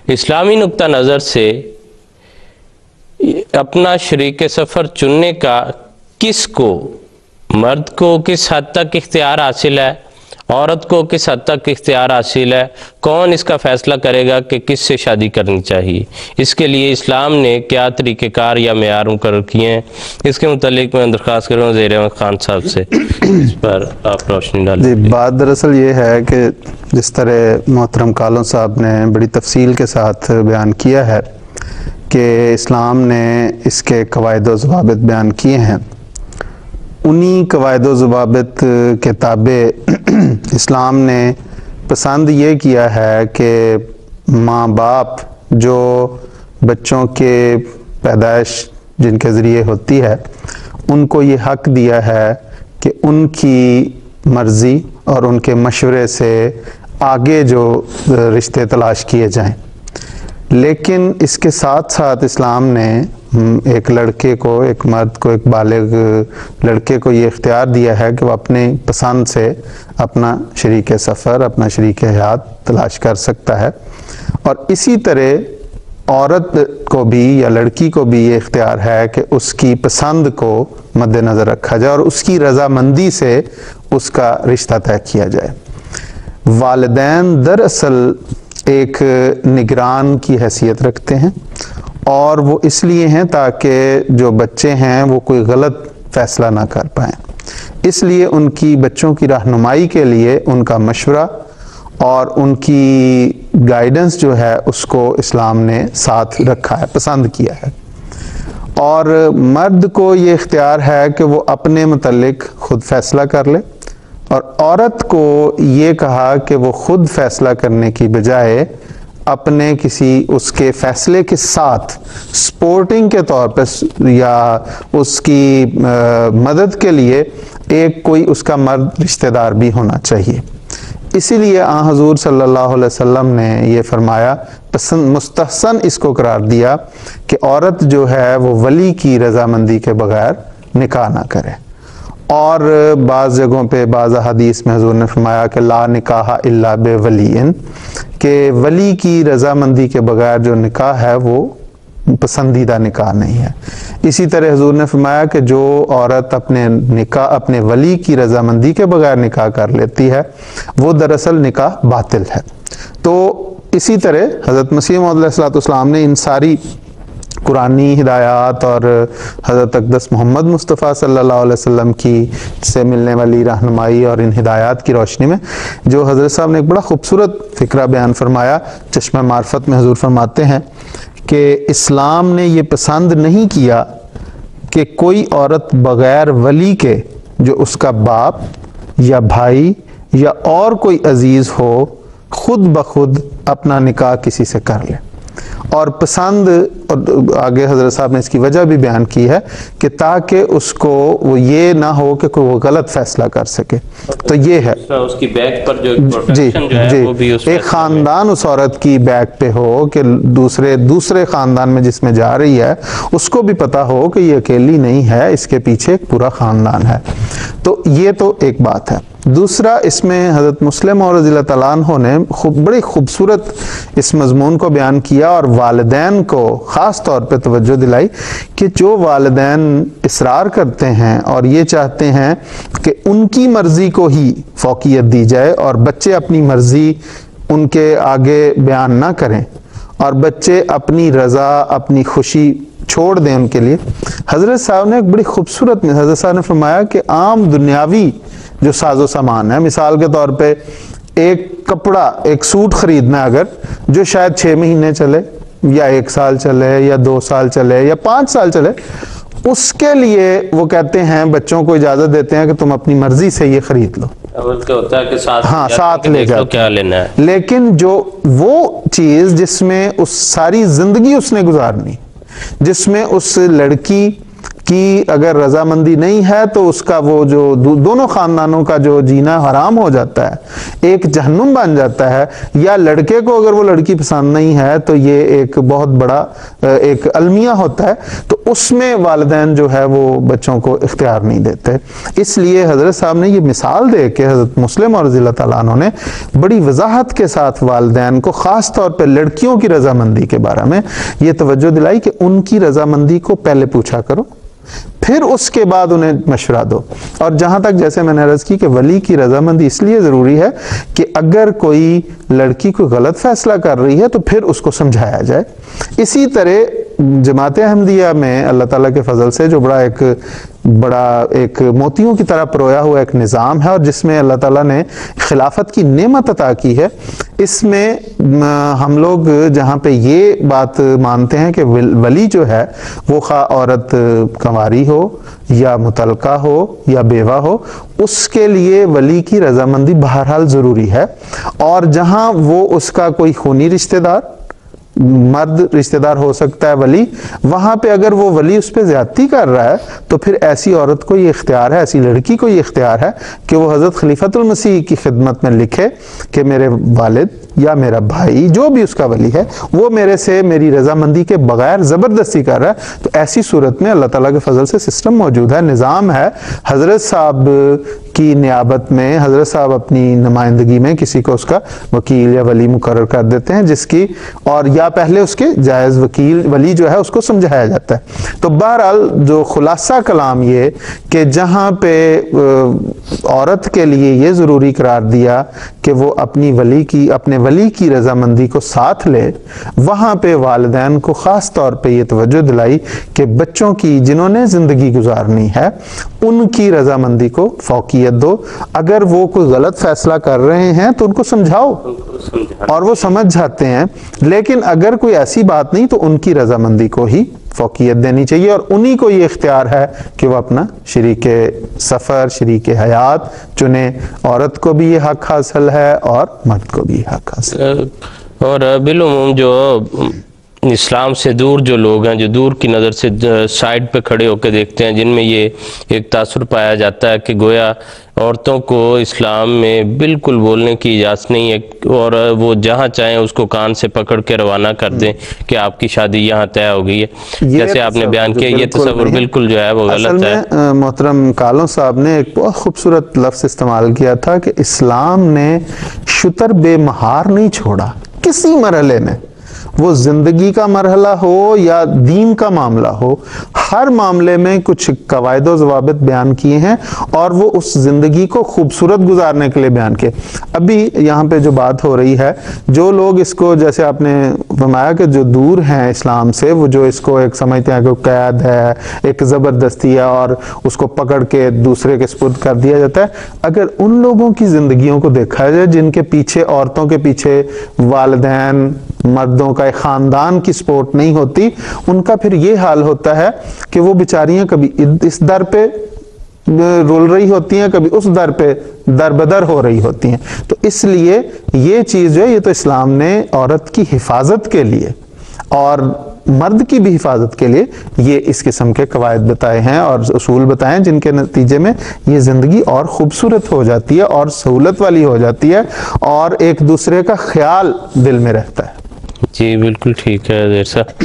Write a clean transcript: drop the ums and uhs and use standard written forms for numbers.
اسلامی نقطہ نظر سے اپنا شریک سفر چننے کا کس کو، مرد کو کس حد تک اختیار حاصل ہے، عورت کو کس حد تک اختیار حاصل ہے، کون اس کا فیصلہ کرے گا کہ کس سے شادی کرنی چاہیے، اس کے لیے اسلام نے کیا طریقہ کار یا معیار مقرر کیے ہیں، اس کے متعلق میں درخواست کروں وزیر احمد خان صاحب سے اس پر آپ روشنی ڈالیں۔ جی، بات دراصل یہ ہے کہ جس طرح محترم کالوں صاحب نے بڑی تفصیل کے ساتھ بیان کیا ہے کہ اسلام نے اس کے قواعد و ضوابط بیان کیے ہیں، انہی قواعد و ضوابط کے تابع اسلام نے پسند یہ کیا ہے کہ ماں باپ جو بچوں کے پیدائش جن کے ذریعے ہوتی ہے ان کو یہ حق دیا ہے کہ ان کی مرضی اور ان کے مشورے سے آگے جو رشتے تلاش کیے جائیں، لیکن اس کے ساتھ ساتھ اسلام نے ایک لڑکے کو، ایک مرد کو، ایک بالغ لڑکے کو یہ اختیار دیا ہے کہ وہ اپنے پسند سے اپنا شریک سفر، اپنا شریک حیات تلاش کر سکتا ہے، اور اسی طرح عورت کو بھی یا لڑکی کو بھی یہ اختیار ہے کہ اس کی پسند کو مد نظر رکھا جائے اور اس کی رضامندی سے اس کا رشتہ طے کیا جائے۔ والدین دراصل ایک نگران کی حیثیت رکھتے ہیں، اور وہ اس لیے ہیں تاکہ جو بچے ہیں وہ کوئی غلط فیصلہ نہ کر پائیں، اس لیے ان کی بچوں کی رہنمائی کے لیے ان کا مشورہ اور ان کی گائیڈنس جو ہے اس کو اسلام نے ساتھ رکھا ہے، پسند کیا ہے۔ اور مرد کو یہ اختیار ہے کہ وہ اپنے متعلق خود فیصلہ کر لے، اور عورت کو یہ کہا کہ وہ خود فیصلہ کرنے کی بجائے اپنے کسی اس کے فیصلے کے ساتھ سپورٹنگ کے طور پر یا اس کی مدد کے لیے ایک کوئی اس کا مرد رشتہ دار بھی ہونا چاہیے۔ اسی لیے حضور صلی اللہ علیہ وسلم نے یہ فرمایا، مستحسن اس کو قرار دیا کہ عورت جو ہے وہ ولی کی رضامندی کے بغیر نکاح نہ کرے، اور بعض جگہوں پہ بعض احادیث میں حضور نے فرمایا کہ لا نکاح الا بولی، کہ ولی کی رضامندی کے بغیر جو نکاح ہے وہ پسندیدہ نکاح نہیں ہے۔ اسی طرح حضور نے فرمایا کہ جو عورت اپنے ولی کی رضامندی کے بغیر نکاح کر لیتی ہے وہ دراصل نکاح باطل ہے۔ تو اسی طرح حضرت مسیح موعود علیہ السلام نے ان ساری قرآنی ہدایات اور حضرت اقدس محمد مصطفیٰ صلی اللہ علیہ وسلم کی سے ملنے والی رہنمائی اور ان ہدایات کی روشنی میں جو حضرت صاحب نے ایک بڑا خوبصورت فکرہ بیان فرمایا، چشمہ معرفت میں حضور فرماتے ہیں کہ اسلام نے یہ پسند نہیں کیا کہ کوئی عورت بغیر ولی کے، جو اس کا باپ یا بھائی یا اور کوئی عزیز ہو، خود بخود اپنا نکاح کسی سے کر لے، اور پسند، اور آگے حضرت صاحب نے اس کی وجہ بھی بیان کی ہے کہ تاکہ اس کو وہ یہ نہ ہو کہ کوئی وہ غلط فیصلہ کر سکے۔ تو یہ ہے اس کی بیک پر جو جی وہ بھی ایک خاندان اس عورت کی بیک پہ ہو کہ دوسرے خاندان میں جس میں جا رہی ہے اس کو بھی پتا ہو کہ یہ اکیلی نہیں ہے، اس کے پیچھے ایک پورا خاندان ہے۔ تو یہ تو ایک بات ہے۔ دوسرا، اس میں حضرت مسلم اور رضی اللہ تعالیٰ عنہ نے بڑی خوبصورت اس مضمون کو بیان کیا، اور والدین کو خاص طور پہ توجہ دلائی کہ جو والدین اصرار کرتے ہیں اور یہ چاہتے ہیں کہ ان کی مرضی کو ہی فوقیت دی جائے اور بچے اپنی مرضی ان کے آگے بیان نہ کریں اور بچے اپنی رضا، اپنی خوشی چھوڑ دیں ان کے لیے، حضرت صاحب نے ایک بڑی خوبصورت میں حضرت صاحب نے فرمایا کہ عام دنیاوی جو ساز و سامان ہے، مثال کے طور پہ ایک کپڑا، ایک سوٹ خریدنا اگر جو شاید 6 مہینے چلے یا 1 سال چلے یا 2 سال چلے یا 5 سال چلے، اس کے لیے وہ کہتے ہیں، بچوں کو اجازت دیتے ہیں کہ تم اپنی مرضی سے یہ خرید لو، ہوتا ہے کہ ساتھ لے جاؤ کیا لینا ہے۔ لیکن جو وہ چیز جس میں اس ساری زندگی اس نے گزارنی، جس میں اس لڑکی کی اگر رضامندی نہیں ہے تو اس کا وہ جو دونوں خاندانوں کا جو جینا حرام ہو جاتا ہے، ایک جہنم بن جاتا ہے، یا لڑکے کو اگر وہ لڑکی پسند نہیں ہے تو یہ ایک بہت بڑا ایک المیہ ہوتا ہے، تو اس میں والدین جو ہے وہ بچوں کو اختیار نہیں دیتے۔ اس لیے حضرت صاحب نے یہ مثال دے کے حضرت مسلم اور رضی اللہ تعالیٰ عنہ نے بڑی وضاحت کے ساتھ والدین کو خاص طور پہ لڑکیوں کی رضامندی کے بارے میں یہ توجہ دلائی کہ ان کی رضامندی کو پہلے پوچھا کرو، پھر اس کے بعد انہیں مشورہ دو۔ اور جہاں تک جیسے میں نے عرض کی کہ ولی کی رضامندی اس لیے ضروری ہے کہ اگر کوئی لڑکی کو غلط فیصلہ کر رہی ہے تو پھر اس کو سمجھایا جائے۔ اسی طرح جماعت احمدیہ میں اللہ تعالیٰ کے فضل سے جو بڑا ایک موتیوں کی طرح پرویا ہوا ایک نظام ہے، اور جس میں اللہ تعالیٰ نے خلافت کی نعمت عطا کی ہے، اس میں ہم لوگ جہاں پہ یہ بات مانتے ہیں کہ ولی جو ہے وہ خواہ عورت کنواری ہو یا مطلقہ ہو یا بیوہ ہو، اس کے لیے ولی کی رضامندی بہرحال ضروری ہے۔ اور جہاں وہ اس کا کوئی خونی رشتہ دار، مرد رشتہ دار ہو سکتا ہے ولی، وہاں پہ اگر وہ ولی اس پہ زیادتی کر رہا ہے تو پھر ایسی عورت کو یہ اختیار ہے، ایسی لڑکی کو یہ اختیار ہے کہ وہ حضرت خلیفۃ المسیح کی خدمت میں لکھے کہ میرے والد یا میرا بھائی جو بھی اس کا ولی ہے وہ میرے سے میری رضامندی کے بغیر زبردستی کر رہا ہے۔ تو ایسی صورت میں اللہ تعالیٰ کے فضل سے سسٹم موجود ہے، نظام ہے۔ حضرت صاحب کی نیابت میں حضرت صاحب اپنی نمائندگی میں کسی کو اس کا وکیل یا ولی مقرر کر دیتے ہیں، جس کی اور یا پہلے اس کے جائز ولی جو ہے اس کو سمجھایا جاتا ہے۔ تو بہرحال جو خلاصہ کلام یہ کہ جہاں پہ عورت کے لیے یہ ضروری قرار دیا کہ وہ اپنے ولی کی رضامندی کو ساتھ لے، وہاں پہ والدین کو خاص طور پہ یہ توجہ دلائی کہ بچوں کی جنہوں نے زندگی گزارنی ہے ان کی رضامندی کو فوقیت دو۔ اگر وہ کوئی غلط فیصلہ کر رہے ہیں تو ان کو سمجھاؤ اور وہ سمجھ جاتے ہیں، لیکن اگر کوئی ایسی بات نہیں تو ان کی رضامندی کو ہی فوقیت دینی چاہیے، اور انہی کو یہ اختیار ہے کہ وہ اپنا شریک سفر، شریک حیات چنے۔ عورت کو بھی یہ حق حاصل ہے اور مرد کو بھی یہ حق حاصل ہے۔ اور بالعموم جو اسلام سے دور جو لوگ ہیں، جو دور کی نظر سے سائڈ پہ کھڑے ہو کے دیکھتے ہیں، جن میں یہ ایک تاثر پایا جاتا ہے کہ گویا عورتوں کو اسلام میں بالکل بولنے کی اجازت نہیں ہے، اور وہ جہاں چاہیں اس کو کان سے پکڑ کے روانہ کر دیں کہ آپ کی شادی یہاں طے ہو گئی ہے، جیسے آپ نے بیان کیا۔ یہ تصور بالکل جو ہے وہ غلط ہے۔ اصل میں محترم کالوں صاحب نے ایک بہت خوبصورت لفظ استعمال کیا تھا کہ اسلام نے شتر بے مہار نہیں چھوڑا کسی مرحلے میں، وہ زندگی کا مرحلہ ہو یا دین کا معاملہ ہو، ہر معاملے میں کچھ قواعد و ضوابط بیان کیے ہیں اور وہ اس زندگی کو خوبصورت گزارنے کے لیے بیان کیے۔ ابھی یہاں پہ جو بات ہو رہی ہے، جو لوگ اس کو جیسے آپ نے فرمایا کہ جو دور ہیں اسلام سے، وہ جو اس کو ایک سمجھتے ہیں کہ قید ہے، ایک زبردستی ہے اور اس کو پکڑ کے دوسرے کے سپرد کر دیا جاتا ہے، اگر ان لوگوں کی زندگیوں کو دیکھا جائے جن کے پیچھے، عورتوں کے پیچھے والدین، مردوں کا ایک خاندان کی سپورٹ نہیں ہوتی، ان کا پھر یہ حال ہوتا ہے کہ وہ بیچاریاں کبھی اس در پہ رول رہی ہوتی ہیں، کبھی اس در پہ در بدر ہو رہی ہوتی ہیں۔ تو اس لیے یہ چیز جو ہے، یہ تو اسلام نے عورت کی حفاظت کے لیے اور مرد کی بھی حفاظت کے لیے یہ اس قسم کے قواعد بتائے ہیں اور اصول بتائے ہیں، جن کے نتیجے میں یہ زندگی اور خوبصورت ہو جاتی ہے اور سہولت والی ہو جاتی ہے اور ایک دوسرے کا خیال دل میں رہتا ہے۔ جی بالکل ٹھیک ہے ظاہر صاحب۔